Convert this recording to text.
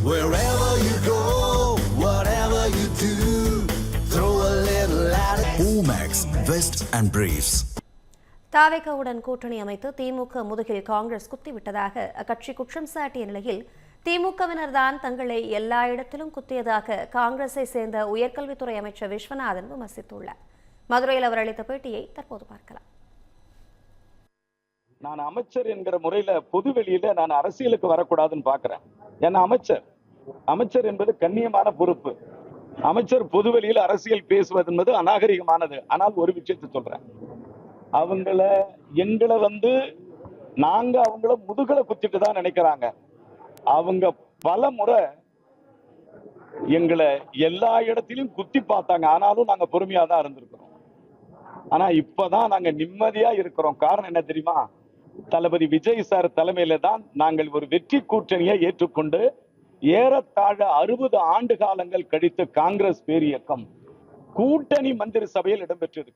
Wherever you go, whatever you do, throw a little at it. Omax, Vest and Briefs. தாவேகாவுடன் கூட்டணி அமைத்து திமுக முதுகில் காங்கிரஸ் குத்திவிட்டதாக அக்கட்சி குற்றம் சாட்டிய நிலையில் திமுகவினர் தான் தங்களை எல்லா இடத்திலும் குத்தியதாக காங்கிரஸை சேர்ந்த உயர்கல்வித்துறை அமைச்சர் விஸ்வநாதன் விமர்சித்துள்ளார். மதுரையில் அவர் அளித்த பேட்டியை தற்போது பார்க்கலாம். நான் அமைச்சர் என்கிற முறையில பொதுவெளியில நான் அரசியலுக்கு வரக்கூடாதுன்னு பாக்குறேன். ஏன்னா அமைச்சர் என்பது கண்ணியமான பொறுப்பு. அமைச்சர் பொதுவெளியில் அரசியல் பேசுவது என்பது அநாகரிகமானது. ஆனால் ஒரு விஷயத்தை சொல்றேன், எங்களை நாங்க அவங்கள முதுகலை குத்திட்டு தான் நினைக்கிறாங்க. அவங்க பல முறை எங்களை எல்லா இடத்திலும் குத்தி பார்த்தாங்க. ஆனாலும் நாங்க பொறுமையா தான் இருந்திருக்கிறோம். ஆனா இப்பதான் நாங்க நிம்மதியா இருக்கிறோம். காரணம் என்ன தெரியுமா? தளபதி விஜய் சார் தலைமையில தான் நாங்கள் ஒரு வெற்றி கூட்டணியை ஏற்றுக்கொண்டு ஏறத்தாழ 60 ஆண்டு காலங்கள் கழித்து காங்கிரஸ் பேரியக்கம் கூட்டணி மந்திரி சபையில் இடம்பெற்றது.